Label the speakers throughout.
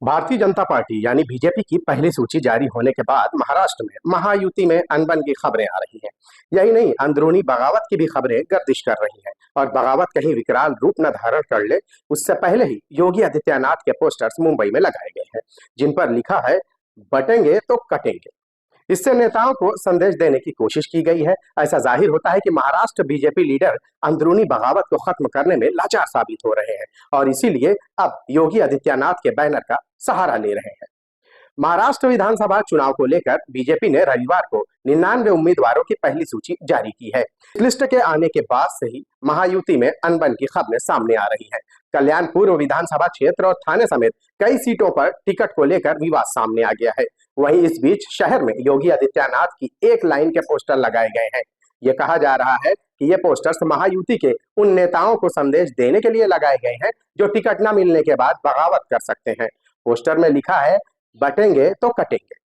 Speaker 1: Bharatiya Janata party यानी BJP की पहली सूची जारी होने के बाद महाराष्ट्र में महायुति में अनबन की खबरें आ रही हैं। यही नहीं, अंदरूनी बगावत की भी खबरें गर्दिश कर रही हैं और बगावत कहीं विकराल रूप न धारण कर ले, उससे पहले ही योगी आदित्यनाथ के पोस्टर्स मुंबई में लगाए गए हैं, जिन पर लिखा है, बटेंगे तो कटेंगे। इससे नेताओं को संदेश देने की कोशिश की गई है। ऐसा जाहिर होता है कि महाराष्ट्र बीजेपी लीडर अंदरूनी बगावत को खत्म करने में लाचार साबित हो रहे हैं और इसीलिए अब योगी आदित्यनाथ के बैनर का सहारा ले रहे हैं। महाराष्ट्र विधानसभा चुनाव को लेकर बीजेपी ने रविवार को 99 उम्मीदवारों की पहली सूची जारी की है। इस लिस्ट के आने के बाद से ही महायुति में अनबन की खबरें सामने आ रही हैं। कल्याण पूर्व विधानसभा क्षेत्र और थाने समेत कई सीटों पर टिकट को लेकर विवाद सामने आ गया है। वहीं इस बीच शहर में योगी आदित्यनाथ की एक लाइन के पोस्टर लगाए गए हैं। ये कहा जा रहा है कि ये पोस्टर्स महायुति के उन नेताओं को संदेश देने के लिए लगाए गए हैं जो टिकट न मिलने के बाद बगावत कर सकते हैं। पोस्टर में लिखा है, बटेंगे तो कटेंगे।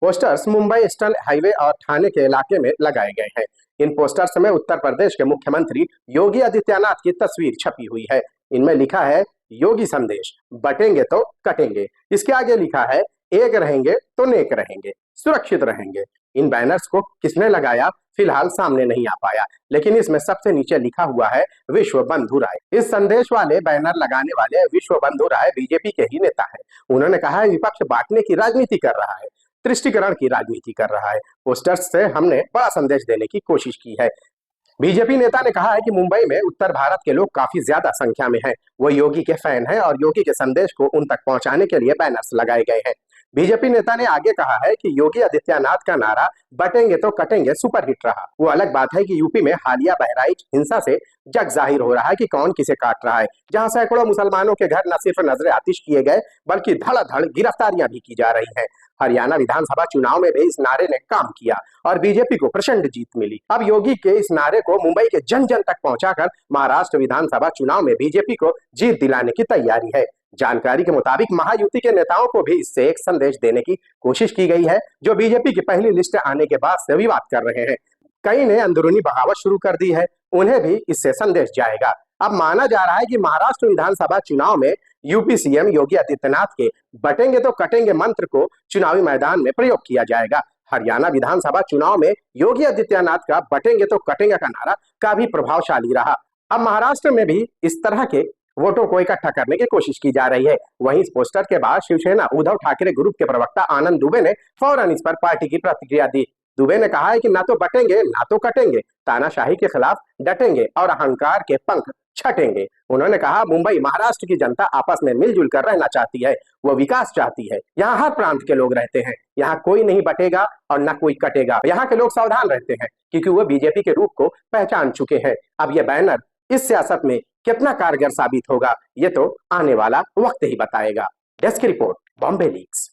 Speaker 1: पोस्टर्स मुंबई ईस्टर्न हाईवे और थाने के इलाके में लगाए गए हैं। इन पोस्टर्स में उत्तर प्रदेश के मुख्यमंत्री योगी आदित्यनाथ की तस्वीर छपी हुई है। इनमें लिखा है, योगी संदेश, बटेंगे तो कटेंगे। इसके आगे लिखा है, एक रहेंगे तो नेक रहेंगे, सुरक्षित रहेंगे। इन बैनर्स को किसने लगाया फिलहाल सामने नहीं आ पाया, लेकिन इसमें सबसे नीचे लिखा हुआ है, विश्व बंधु राय। इस संदेश वाले बैनर लगाने वाले विश्व बंधु राय बीजेपी के ही नेता है। उन्होंने कहा है, विपक्ष बांटने की राजनीति कर रहा है, तुष्टीकरण की राजनीति कर रहा है। पोस्टर्स से हमने बड़ा संदेश देने की कोशिश की है। बीजेपी नेता ने कहा है कि मुंबई में उत्तर भारत के लोग काफी ज्यादा संख्या में हैं। वो योगी के फैन हैं और योगी के संदेश को उन तक पहुंचाने के लिए बैनर्स लगाए गए हैं। बीजेपी नेता ने आगे कहा है कि योगी आदित्यनाथ का नारा, बटेंगे तो कटेंगे, सुपरहिट रहा। वो अलग बात है कि यूपी में हालिया बहराइच हिंसा से जग जाहिर हो रहा है कि कौन किसे काट रहा है, जहां सैकड़ों मुसलमानों के घर न सिर्फ नजरे आतिश किए गए बल्कि धड़ाधड़ गिरफ्तारियां भी की जा रही हैं। हरियाणा विधानसभा चुनाव में भी इस नारे ने काम किया और बीजेपी को प्रचंड जीत मिली। अब योगी के इस नारे को मुंबई के जन जन तक पहुंचाकर महाराष्ट्र विधानसभा चुनाव में बीजेपी को जीत दिलाने की तैयारी है। जानकारी के मुताबिक महायुति के नेताओं को भी इससे एक संदेश देने की कोशिश की गई है, जो बीजेपी की पहली लिस्ट आने के बाद से विवाद कर रहे हैं। कई ने अंदरूनी बगावत शुरू कर दी है, उन्हें भी इससे संदेश जाएगा। अब माना जा रहा है कि महाराष्ट्र विधानसभा चुनाव में यूपी सीएम योगी आदित्यनाथ के बटेंगे तो कटेंगे मंत्र को चुनावी मैदान में प्रयोग किया जाएगा। हरियाणा विधानसभा चुनाव में योगी आदित्यनाथ का बटेंगे तो कटेंगे का नारा काफी प्रभावशाली रहा। अब महाराष्ट्र में भी इस तरह के वोटों को इकट्ठा करने की कोशिश की जा रही है। वहीं इस पोस्टर के बाद शिवसेना उद्धव ठाकरे ग्रुप के प्रवक्ता आनंद दुबे ने फौरन इस पर पार्टी की प्रतिक्रिया दी। दुबे ने कहा है कि ना तो बटेंगे ना तो कटेंगे, तानाशाही के खिलाफ डटेंगे और अहंकार के पंख छटेंगे। उन्होंने कहा, मुंबई महाराष्ट्र की जनता आपस में मिलजुल कर रहना चाहती है, वो विकास चाहती है। यहाँ हर प्रांत के लोग रहते हैं, यहाँ कोई नहीं बटेगा और न कोई कटेगा। यहाँ के लोग सावधान रहते हैं क्योंकि वो बीजेपी के रूप को पहचान चुके हैं। अब ये बैनर इस सियासत में कितना कारगर साबित होगा, ये तो आने वाला वक्त ही बताएगा। Desk report, Bombay leaks.